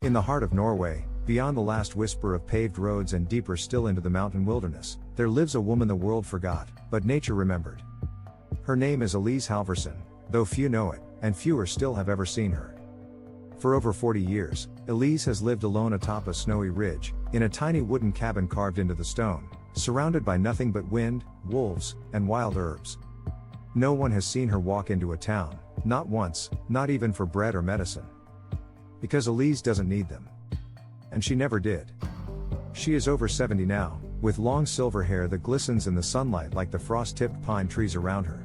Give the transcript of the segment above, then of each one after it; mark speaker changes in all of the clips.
Speaker 1: In the heart of Norway, beyond the last whisper of paved roads and deeper still into the mountain wilderness, there lives a woman the world forgot, but nature remembered. Her name is Elise Halvorsen, though few know it, and fewer still have ever seen her. For over 40 years, Elise has lived alone atop a snowy ridge, in a tiny wooden cabin carved into the stone, surrounded by nothing but wind, wolves, and wild herbs. No one has seen her walk into a town, not once, not even for bread or medicine. Because Elise doesn't need them. And she never did. She is over 70 now, with long silver hair that glistens in the sunlight like the frost-tipped pine trees around her.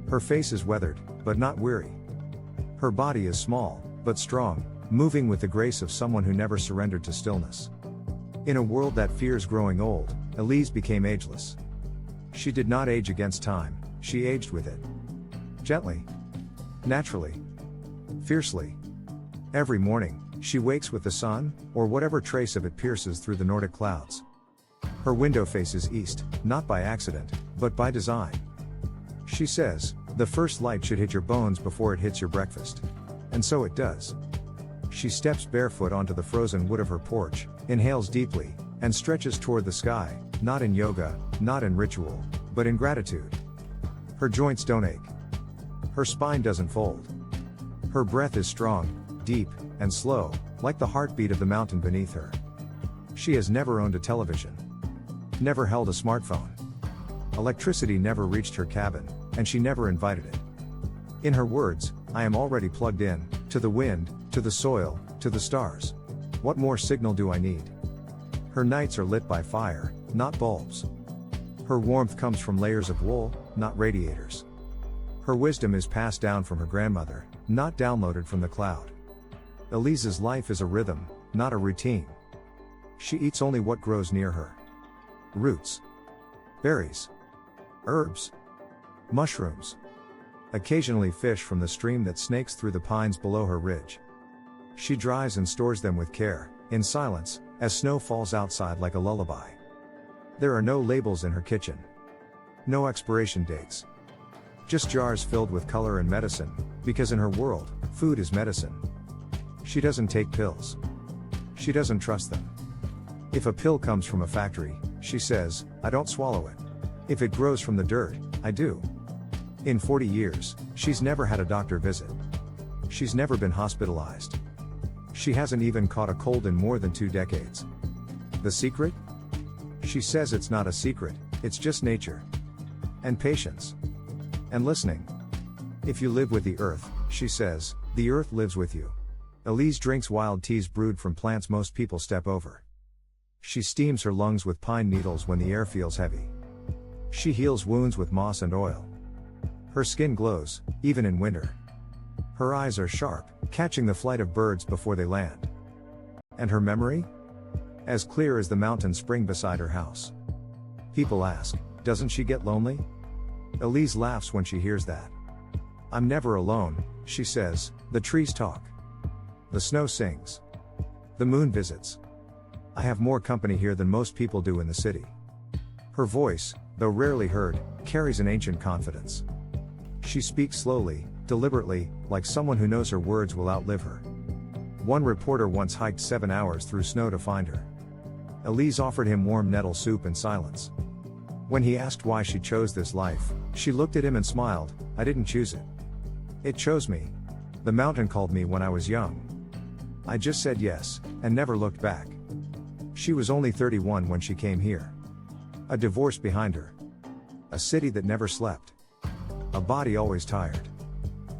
Speaker 1: Her face is weathered, but not weary. Her body is small, but strong, moving with the grace of someone who never surrendered to stillness. In a world that fears growing old, Elise became ageless. She did not age against time, she aged with it. Gently. Naturally. Fiercely. Every morning, she wakes with the sun, or whatever trace of it pierces through the Nordic clouds. Her window faces east, not by accident, but by design. She says, the first light should hit your bones before it hits your breakfast. And so it does. She steps barefoot onto the frozen wood of her porch, inhales deeply, and stretches toward the sky, not in yoga, not in ritual, but in gratitude. Her joints don't ache. Her spine doesn't fold. Her breath is strong, deep, and slow, like the heartbeat of the mountain beneath her. She has never owned a television. Never held a smartphone. Electricity never reached her cabin, and she never invited it. In her words, I am already plugged in, to the wind, to the soil, to the stars. What more signal do I need? Her nights are lit by fire, not bulbs. Her warmth comes from layers of wool, not radiators. Her wisdom is passed down from her grandmother, not downloaded from the cloud. Elise's life is a rhythm, not a routine. She eats only what grows near her. Roots. Berries. Herbs. Mushrooms. Occasionally fish from the stream that snakes through the pines below her ridge. She dries and stores them with care, in silence, as snow falls outside like a lullaby. There are no labels in her kitchen. No expiration dates. Just jars filled with color and medicine, because in her world, food is medicine. She doesn't take pills. She doesn't trust them. If a pill comes from a factory, she says, I don't swallow it. If it grows from the dirt, I do. In 40 years, she's never had a doctor visit. She's never been hospitalized. She hasn't even caught a cold in more than 2 decades. The secret? She says it's not a secret, it's just nature. And patience. And listening. If you live with the earth, she says, the earth lives with you. Elise drinks wild teas brewed from plants most people step over. She steams her lungs with pine needles when the air feels heavy. She heals wounds with moss and oil. Her skin glows, even in winter. Her eyes are sharp, catching the flight of birds before they land. And her memory? As clear as the mountain spring beside her house. People ask, doesn't she get lonely? Elise laughs when she hears that. I'm never alone, she says, the trees talk. The snow sings. The moon visits. I have more company here than most people do in the city. Her voice, though rarely heard, carries an ancient confidence. She speaks slowly, deliberately, like someone who knows her words will outlive her. One reporter once hiked 7 hours through snow to find her. Elise offered him warm nettle soup in silence. When he asked why she chose this life, she looked at him and smiled, I didn't choose it. It chose me. The mountain called me when I was young. I just said yes, and never looked back. She was only 31 when she came here. A divorce behind her. A city that never slept. A body always tired.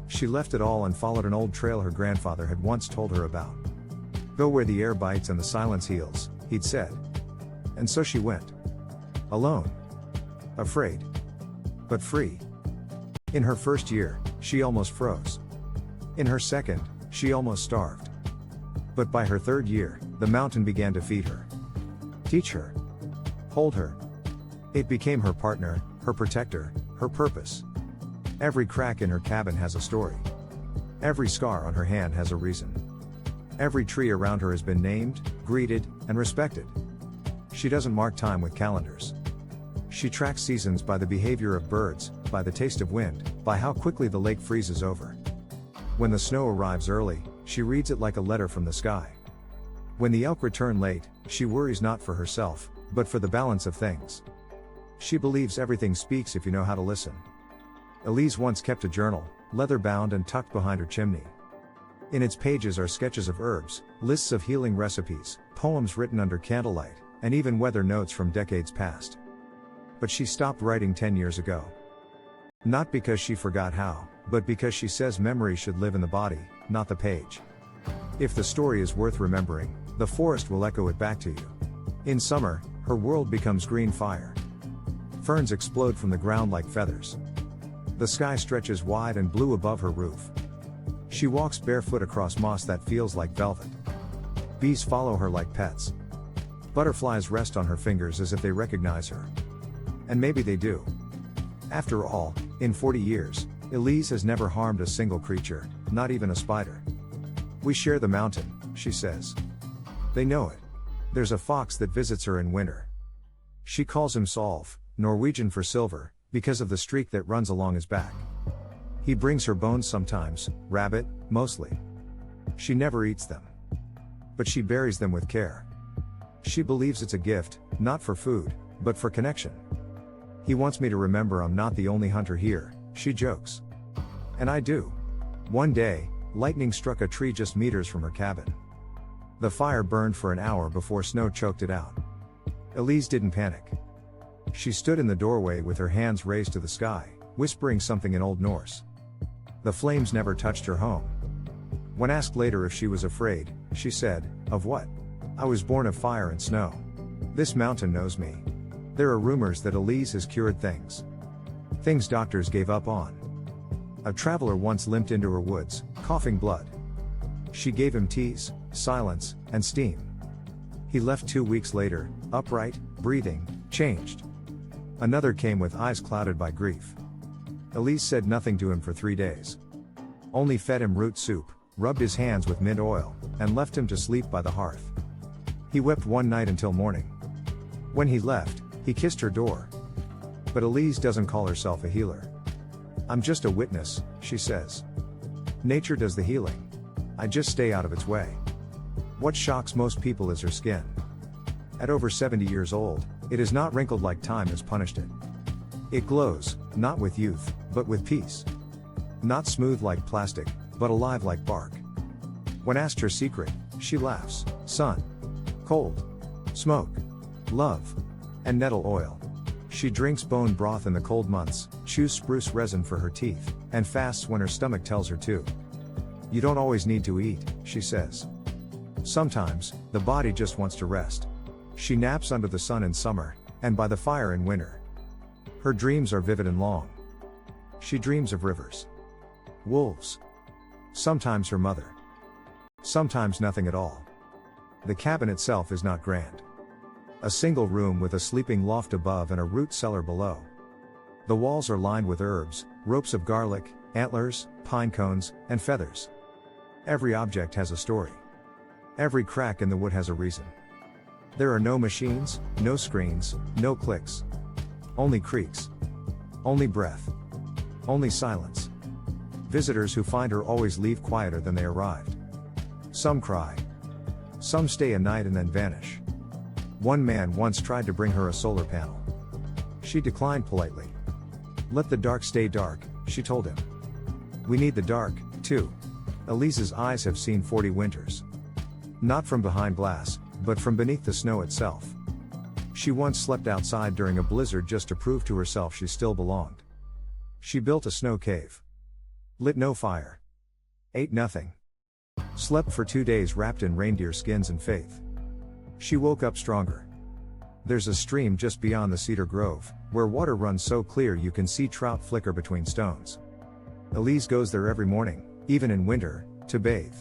Speaker 1: She left it all and followed an old trail her grandfather had once told her about. Go where the air bites and the silence heals, he'd said. And so she went. Alone. Afraid. But free. In her first year, she almost froze. In her second, she almost starved. But by her third year, the mountain began to feed her. Teach her. Hold her. It became her partner, her protector, her purpose. Every crack in her cabin has a story. Every scar on her hand has a reason. Every tree around her has been named, greeted, and respected. She doesn't mark time with calendars. She tracks seasons by the behavior of birds, by the taste of wind, by how quickly the lake freezes over. When the snow arrives early, she reads it like a letter from the sky. When the elk return late, she worries not for herself, but for the balance of things. She believes everything speaks if you know how to listen. Elise once kept a journal, leather-bound and tucked behind her chimney. In its pages are sketches of herbs, lists of healing recipes, poems written under candlelight, and even weather notes from decades past. But she stopped writing 10 years ago. Not because she forgot how, but because she says memory should live in the body, not the page. If the story is worth remembering, the forest will echo it back to you. In summer, her world becomes green fire. Ferns explode from the ground like feathers. The sky stretches wide and blue above her roof. She walks barefoot across moss that feels like velvet. Bees follow her like pets. Butterflies rest on her fingers as if they recognize her. And maybe they do. After all, in 40 years, Elise has never harmed a single creature, not even a spider. We share the mountain, she says. They know it. There's a fox that visits her in winter. She calls him Solve, Norwegian for silver, because of the streak that runs along his back. He brings her bones sometimes, rabbit, mostly. She never eats them. But she buries them with care. She believes it's a gift, not for food, but for connection. He wants me to remember I'm not the only hunter here, she jokes. And I do. One day, lightning struck a tree just meters from her cabin. The fire burned for an hour before snow choked it out. Elise didn't panic. She stood in the doorway with her hands raised to the sky, whispering something in Old Norse. The flames never touched her home. When asked later if she was afraid, she said, "Of what? I was born of fire and snow. This mountain knows me." There are rumors that Elise has cured things. Things doctors gave up on. A traveler once limped into her woods, coughing blood. She gave him teas, silence, and steam. He left 2 weeks later, upright, breathing, changed. Another came with eyes clouded by grief. Elise said nothing to him for 3 days. Only fed him root soup, rubbed his hands with mint oil, and left him to sleep by the hearth. He wept one night until morning. When he left, he kissed her door. But Elise doesn't call herself a healer. "I'm just a witness," she says. "Nature does the healing. I just stay out of its way." What shocks most people is her skin. At over 70 years old, it is not wrinkled like time has punished it. It glows, not with youth, but with peace. Not smooth like plastic, but alive like bark. When asked her secret, she laughs: sun, cold, smoke, love, and nettle oil. She drinks bone broth in the cold months, chews spruce resin for her teeth, and fasts when her stomach tells her to. "You don't always need to eat," she says. "Sometimes, the body just wants to rest." She naps under the sun in summer, and by the fire in winter. Her dreams are vivid and long. She dreams of rivers, wolves, sometimes her mother, sometimes nothing at all. The cabin itself is not grand. A single room with a sleeping loft above and a root cellar below. The walls are lined with herbs, ropes of garlic, antlers, pine cones, and feathers. Every object has a story. Every crack in the wood has a reason. There are no machines, no screens, no clicks. Only creaks. Only breath. Only silence. Visitors who find her always leave quieter than they arrived. Some cry. Some stay a night and then vanish. One man once tried to bring her a solar panel. She declined politely. "Let the dark stay dark," she told him. "We need the dark, too." Elise's eyes have seen 40 winters. Not from behind glass, but from beneath the snow itself. She once slept outside during a blizzard just to prove to herself she still belonged. She built a snow cave. Lit no fire. Ate nothing. Slept for 2 days wrapped in reindeer skins and faith. She woke up stronger. There's a stream just beyond the cedar grove, where water runs so clear you can see trout flicker between stones. Elise goes there every morning, even in winter, to bathe.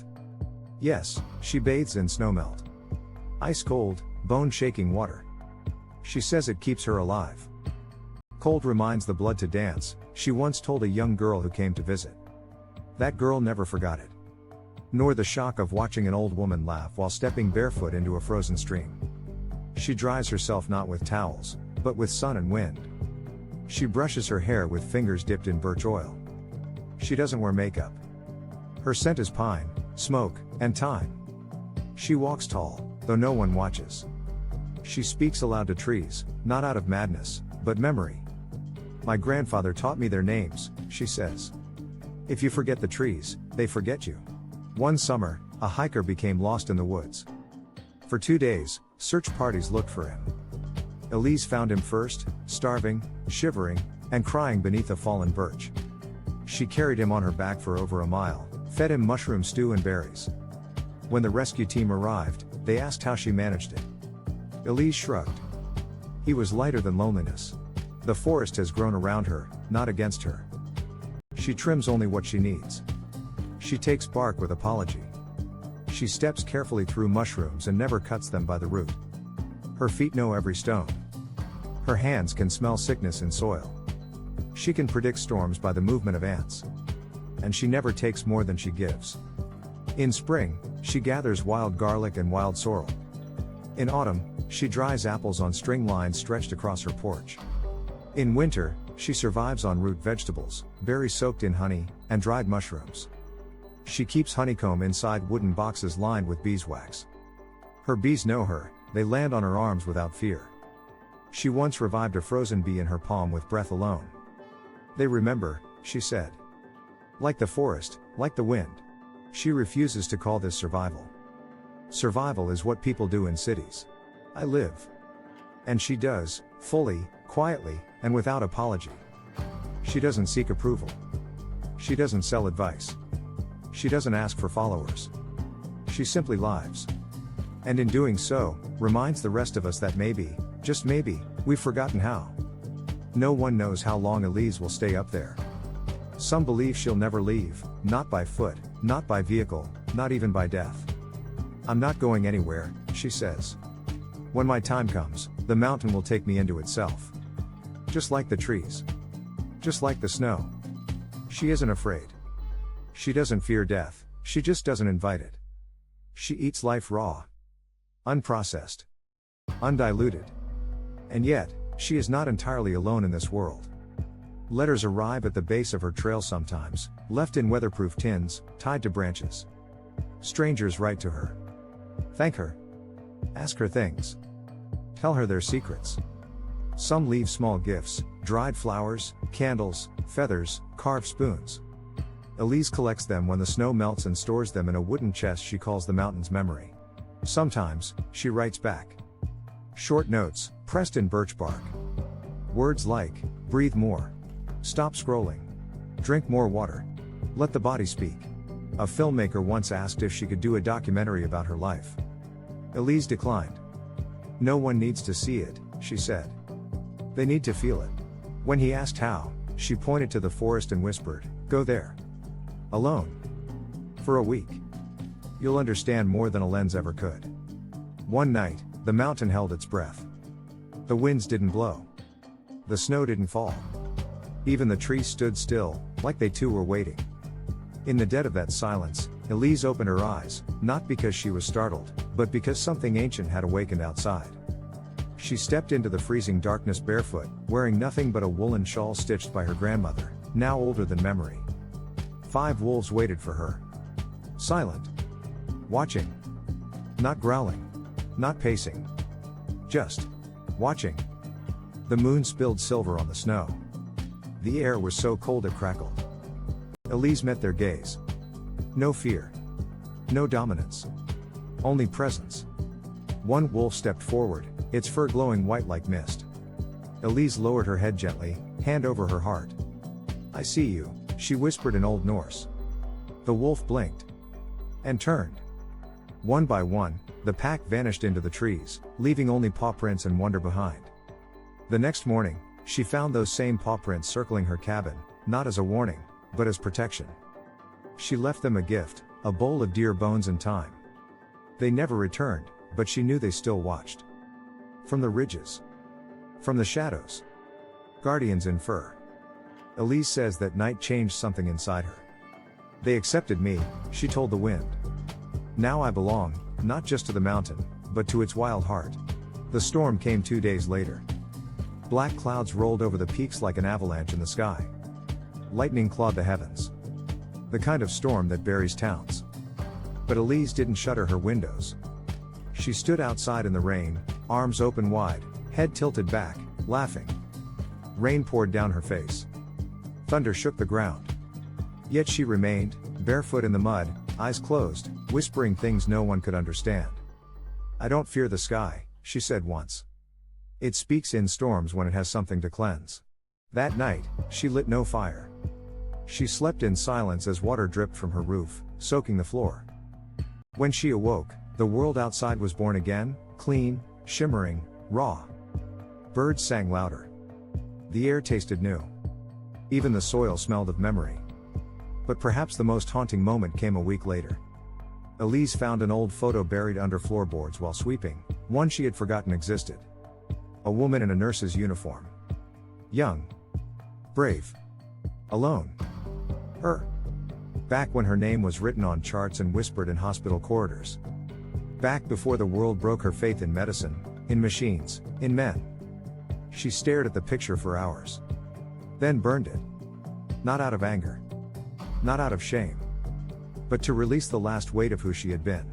Speaker 1: Yes, she bathes in snowmelt. Ice cold, bone-shaking water. She says it keeps her alive. Cold reminds the blood to dance, she once told a young girl who came to visit. That girl never forgot it. Nor the shock of watching an old woman laugh while stepping barefoot into a frozen stream. She dries herself not with towels, but with sun and wind. She brushes her hair with fingers dipped in birch oil. She doesn't wear makeup. Her scent is pine, smoke, and thyme. She walks tall, though no one watches. She speaks aloud to trees, not out of madness, but memory. My grandfather taught me their names, she says. If you forget the trees, they forget you. One summer, a hiker became lost in the woods. For 2 days, search parties looked for him. Elise found him first, starving, shivering, and crying beneath a fallen birch. She carried him on her back for over a mile, fed him mushroom stew and berries. When the rescue team arrived, they asked how she managed it. Elise shrugged. He was lighter than loneliness. The forest has grown around her, not against her. She trims only what she needs. She takes bark with apology. She steps carefully through mushrooms and never cuts them by the root. Her feet know every stone. Her hands can smell sickness in soil. She can predict storms by the movement of ants. And she never takes more than she gives. In spring, she gathers wild garlic and wild sorrel. In autumn, she dries apples on string lines stretched across her porch. In winter, she survives on root vegetables, berries soaked in honey, and dried mushrooms. She keeps honeycomb inside wooden boxes lined with beeswax. Her bees know her, they land on her arms without fear. She once revived a frozen bee in her palm with breath alone. They remember, she said. Like the forest, like the wind. She refuses to call this survival. Survival is what people do in cities. I live. And she does, fully, quietly, and without apology. She doesn't seek approval. She doesn't sell advice. She doesn't ask for followers. She simply lives. And in doing so, reminds the rest of us that maybe, just maybe, we've forgotten how. No one knows how long Elise will stay up there. Some believe she'll never leave, not by foot, not by vehicle, not even by death. I'm not going anywhere, she says. When my time comes, the mountain will take me into itself. Just like the trees. Just like the snow. She isn't afraid. She doesn't fear death, she just doesn't invite it. She eats life raw. Unprocessed. Undiluted. And yet, she is not entirely alone in this world. Letters arrive at the base of her trail sometimes, left in weatherproof tins, tied to branches. Strangers write to her. Thank her. Ask her things. Tell her their secrets. Some leave small gifts, dried flowers, candles, feathers, carved spoons. Elise collects them when the snow melts and stores them in a wooden chest she calls the mountain's memory. Sometimes, she writes back. Short notes, pressed in birch bark. Words like, breathe more. Stop scrolling. Drink more water. Let the body speak. A filmmaker once asked if she could do a documentary about her life. Elise declined. No one needs to see it, she said. They need to feel it. When he asked how, she pointed to the forest and whispered, go there. Alone. For a week. You'll understand more than a lens ever could. One night, the mountain held its breath. The winds didn't blow. The snow didn't fall. Even the trees stood still, like they too were waiting. In the dead of that silence, Elise opened her eyes, not because she was startled, but because something ancient had awakened outside. She stepped into the freezing darkness barefoot, wearing nothing but a woolen shawl stitched by her grandmother, now older than memory. 5 wolves waited for her. Silent. Watching. Not growling. Not pacing. Just watching. The moon spilled silver on the snow. The air was so cold it crackled. Elise met their gaze. No fear. No dominance. Only presence. One wolf stepped forward, its fur glowing white like mist. Elise lowered her head gently, hand over her heart. I see you, she whispered in Old Norse. The wolf blinked. And turned. One by one, the pack vanished into the trees, leaving only paw prints and wonder behind. The next morning, she found those same paw prints circling her cabin, not as a warning, but as protection. She left them a gift, a bowl of deer bones and thyme. They never returned, but she knew they still watched. From the ridges. From the shadows. Guardians in fur. Elise says that night changed something inside her. They accepted me, she told the wind. Now I belong, not just to the mountain, but to its wild heart. The storm came 2 days later. Black clouds rolled over the peaks like an avalanche in the sky. Lightning clawed the heavens. The kind of storm that buries towns. But Elise didn't shutter her windows. She stood outside in the rain, arms open wide, head tilted back, laughing. Rain poured down her face. Thunder shook the ground. Yet she remained, barefoot in the mud, eyes closed, whispering things no one could understand. "I don't fear the sky," she said once. "It speaks in storms when it has something to cleanse." That night, she lit no fire. She slept in silence as water dripped from her roof, soaking the floor. When she awoke, the world outside was born again, clean, shimmering, raw. Birds sang louder. The air tasted new. Even the soil smelled of memory. But perhaps the most haunting moment came a week later. Elise found an old photo buried under floorboards while sweeping, one she had forgotten existed. A woman in a nurse's uniform. Young. Brave. Alone. Her. Back when her name was written on charts and whispered in hospital corridors. Back before the world broke her faith in medicine, in machines, in men. She stared at the picture for hours. Then burned it. Not out of anger. Not out of shame. But to release the last weight of who she had been.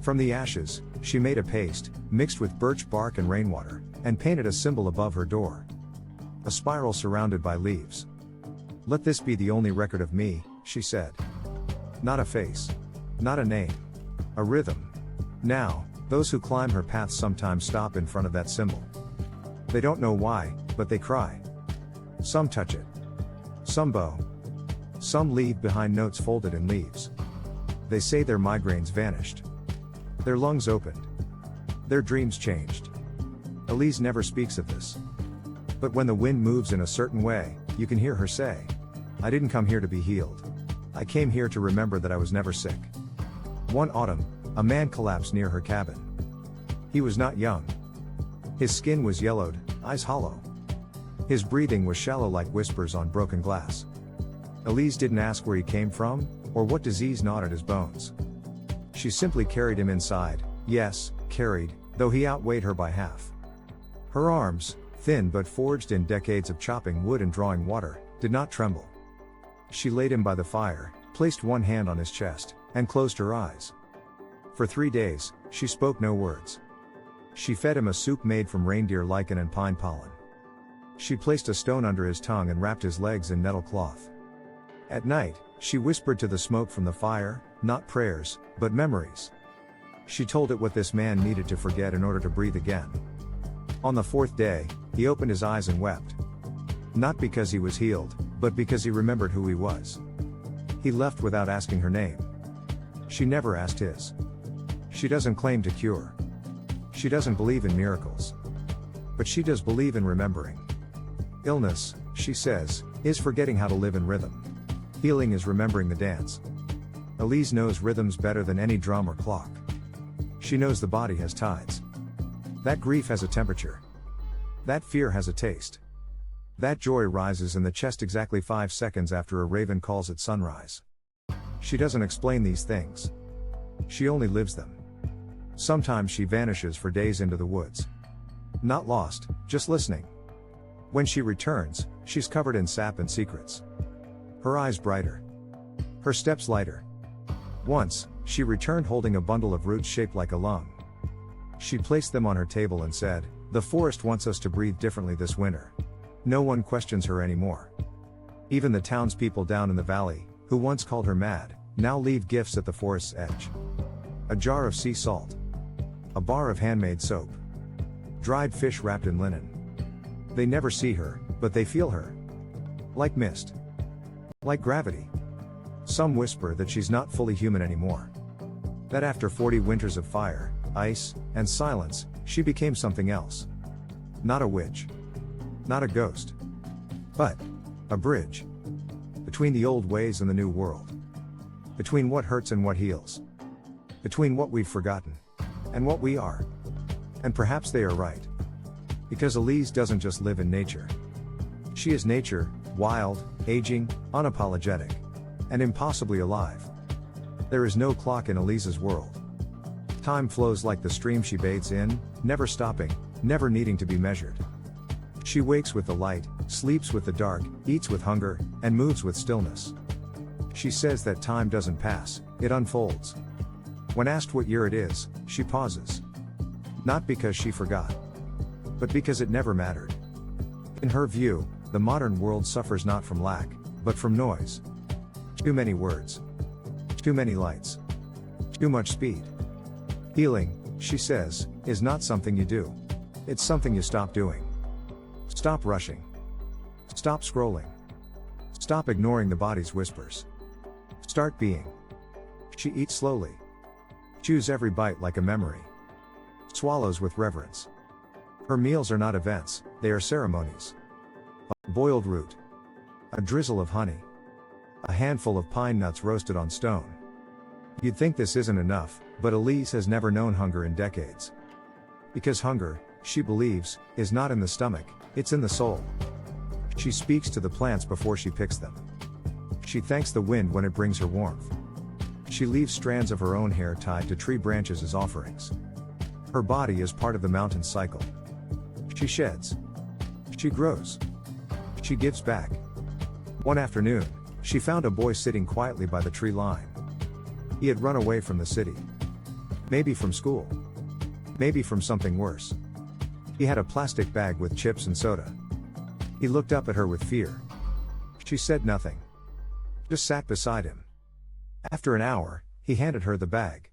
Speaker 1: From the ashes, she made a paste, mixed with birch bark and rainwater, and painted a symbol above her door. A spiral surrounded by leaves. "Let this be the only record of me," she said. Not a face. Not a name. A rhythm. Now, those who climb her path sometimes stop in front of that symbol. They don't know why, but they cry. Some touch it. Some bow. Some leave behind notes folded in leaves. They say their migraines vanished. Their lungs opened. Their dreams changed. Elise never speaks of this. But when the wind moves in a certain way, you can hear her say, "I didn't come here to be healed. I came here to remember that I was never sick." One autumn, a man collapsed near her cabin. He was not young. His skin was yellowed, eyes hollow. His breathing was shallow like whispers on broken glass. Elise didn't ask where he came from, or what disease gnawed at his bones. She simply carried him inside, yes, carried, though he outweighed her by half. Her arms, thin but forged in decades of chopping wood and drawing water, did not tremble. She laid him by the fire, placed one hand on his chest, and closed her eyes. For 3 days, she spoke no words. She fed him a soup made from reindeer lichen and pine pollen. She placed a stone under his tongue and wrapped his legs in nettle cloth. At night, she whispered to the smoke from the fire, not prayers, but memories. She told it what this man needed to forget in order to breathe again. On the 4th day, he opened his eyes and wept. Not because he was healed, but because he remembered who he was. He left without asking her name. She never asked his. She doesn't claim to cure. She doesn't believe in miracles. But she does believe in remembering. Illness, she says, is forgetting how to live in rhythm. Healing is remembering the dance. Elise knows rhythms better than any drum or clock. She knows the body has tides. That grief has a temperature. That fear has a taste. That joy rises in the chest exactly 5 seconds after a raven calls at sunrise. She doesn't explain these things. She only lives them. Sometimes she vanishes for days into the woods. Not lost, just listening. When she returns, she's covered in sap and secrets. Her eyes brighter. Her steps lighter. Once, she returned holding a bundle of roots shaped like a lung. She placed them on her table and said, "The forest wants us to breathe differently this winter." No one questions her anymore. Even the townspeople down in the valley, who once called her mad, now leave gifts at the forest's edge. A jar of sea salt. A bar of handmade soap. Dried fish wrapped in linen. They never see her, but they feel her. Like mist. Like gravity. Some whisper that she's not fully human anymore. That after 40 winters of fire, ice, and silence, she became something else. Not a witch. Not a ghost. But a bridge. Between the old ways and the new world. Between what hurts and what heals. Between what we've forgotten and what we are. And perhaps they are right. Because Elise doesn't just live in nature. She is nature, wild, aging, unapologetic, and impossibly alive. There is no clock in Elise's world. Time flows like the stream she bathes in, never stopping, never needing to be measured. She wakes with the light, sleeps with the dark, eats with hunger, and moves with stillness. She says that time doesn't pass, it unfolds. When asked what year it is, she pauses. Not because she forgot, but because it never mattered. In her view, the modern world suffers not from lack, but from noise. Too many words. Too many lights. Too much speed. Healing, she says, is not something you do. It's something you stop doing. Stop rushing. Stop scrolling. Stop ignoring the body's whispers. Start being. She eats slowly. Chews every bite like a memory. Swallows with reverence. Her meals are not events, they are ceremonies. A boiled root. A drizzle of honey. A handful of pine nuts roasted on stone. You'd think this isn't enough, but Elise has never known hunger in decades. Because hunger, she believes, is not in the stomach, it's in the soul. She speaks to the plants before she picks them. She thanks the wind when it brings her warmth. She leaves strands of her own hair tied to tree branches as offerings. Her body is part of the mountain's cycle. She sheds. She grows. She gives back. One afternoon, she found a boy sitting quietly by the tree line. He had run away from the city. Maybe from school. Maybe from something worse. He had a plastic bag with chips and soda. He looked up at her with fear. She said nothing. Just sat beside him. After an hour, he handed her the bag.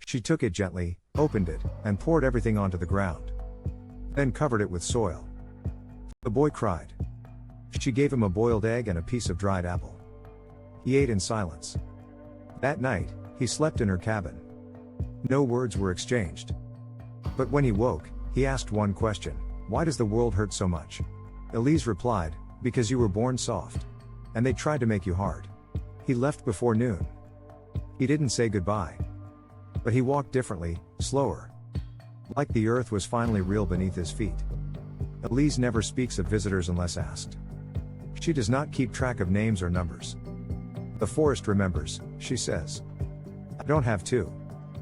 Speaker 1: She took it gently, opened it, and poured everything onto the ground. Then covered it with soil. The boy cried. She gave him a boiled egg and a piece of dried apple. He ate in silence. That night, he slept in her cabin. No words were exchanged. But when he woke, he asked one question: why does the world hurt so much? Elise replied, because you were born soft. And they tried to make you hard. He left before noon. He didn't say goodbye. But he walked differently, slower. Like the earth was finally real beneath his feet. Elise never speaks of visitors unless asked. She does not keep track of names or numbers. The forest remembers, she says. I don't have to.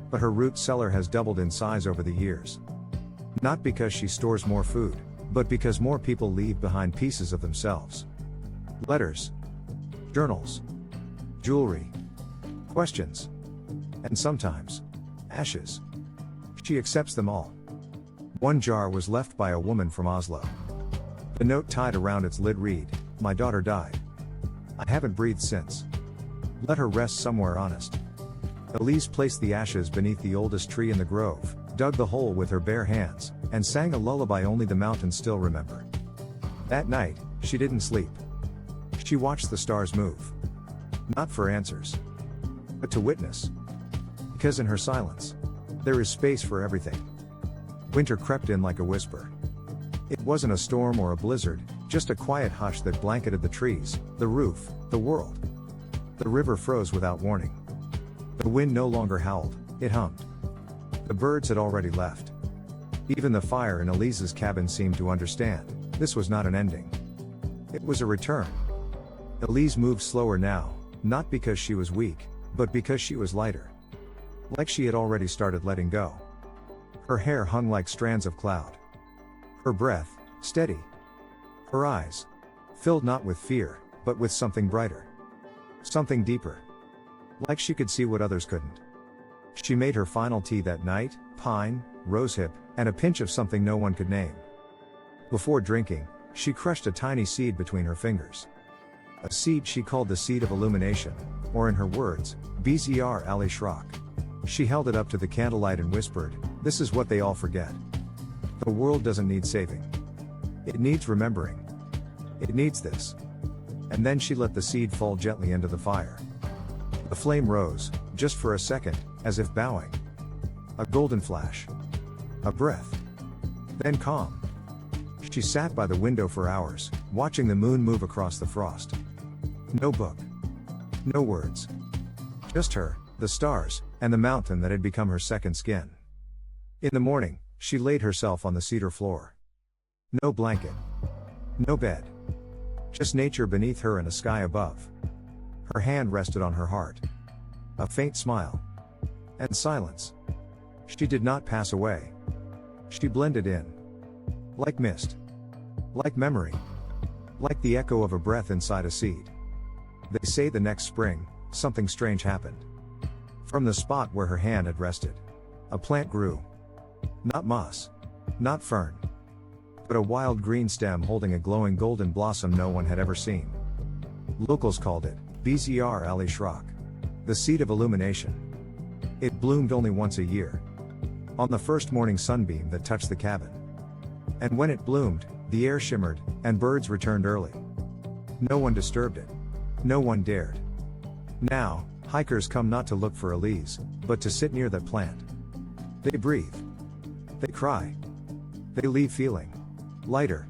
Speaker 1: But her root cellar has doubled in size over the years. Not because she stores more food, but because more people leave behind pieces of themselves. Letters. Journals. Jewelry. Questions. And sometimes, ashes. She accepts them all. One jar was left by a woman from Oslo. The note tied around its lid read, "My daughter died. I haven't breathed since. Let her rest somewhere honest." Elise placed the ashes beneath the oldest tree in the grove, dug the hole with her bare hands, and sang a lullaby only the mountains still remember. That night, she didn't sleep. She watched the stars move. Not for answers, but to witness. Because in her silence, there is space for everything. Winter crept in like a whisper. It wasn't a storm or a blizzard, just a quiet hush that blanketed the trees, the roof, the world. The river froze without warning. The wind no longer howled, it hummed. The birds had already left. Even the fire in Elise's cabin seemed to understand. This was not an ending. It was a return. Elise moved slower now, not because she was weak, but because she was lighter. Like she had already started letting go. Her hair hung like strands of cloud. Her breath, steady. Her eyes, filled not with fear, but with something brighter. Something deeper. Like she could see what others couldn't. She made her final tea that night, pine, rosehip, and a pinch of something no one could name. Before drinking, she crushed a tiny seed between her fingers. A seed she called the seed of illumination, or in her words, Bzr Ali Shrok. She held it up to the candlelight and whispered, "This is what they all forget. The world doesn't need saving. It needs remembering. It needs this." And then she let the seed fall gently into the fire. The flame rose, just for a second, as if bowing. A golden flash. A breath. Then calm. She sat by the window for hours, watching the moon move across the frost. No book. No words. Just her, the stars, and the mountain that had become her second skin. In the morning, she laid herself on the cedar floor. No blanket. No bed. Just nature beneath her and a sky above. Her hand rested on her heart. A faint smile. And silence. She did not pass away. She blended in. Like mist. Like memory. Like the echo of a breath inside a seed. They say the next spring, something strange happened. From the spot where her hand had rested, a plant grew. Not moss. Not fern. But a wild green stem holding a glowing golden blossom no one had ever seen. Locals called it Bzr Ali Shraq, the seed of illumination. It bloomed only once a year, on the first morning sunbeam that touched the cabin. And when it bloomed, the air shimmered, and birds returned early. No one disturbed it. No one dared. Now, hikers come not to look for Elise, but to sit near that plant. They breathe. They cry. They leave feeling lighter.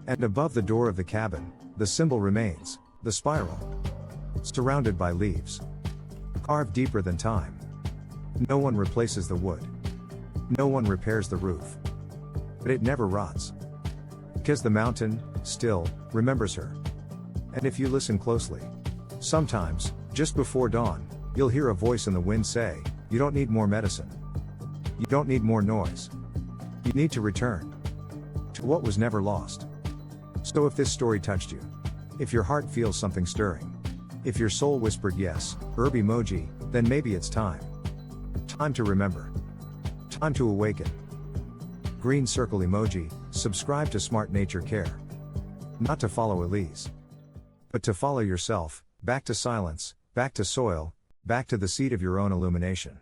Speaker 1: And above the door of the cabin, the symbol remains, the spiral. Surrounded by leaves. Carved deeper than time. No one replaces the wood. No one repairs the roof. But it never rots. Because the mountain, still, remembers her. And if you listen closely, sometimes, just before dawn, you'll hear a voice in the wind say, "You don't need more medicine. You don't need more noise. You need to return to what was never lost." So if this story touched you, if your heart feels something stirring, if your soul whispered yes, herb emoji, then maybe it's time. Time to remember. Time to awaken. Green circle emoji, subscribe to Smart Nature Care. Not to follow Elise, but to follow yourself, back to silence, back to soil, back to the seed of your own illumination.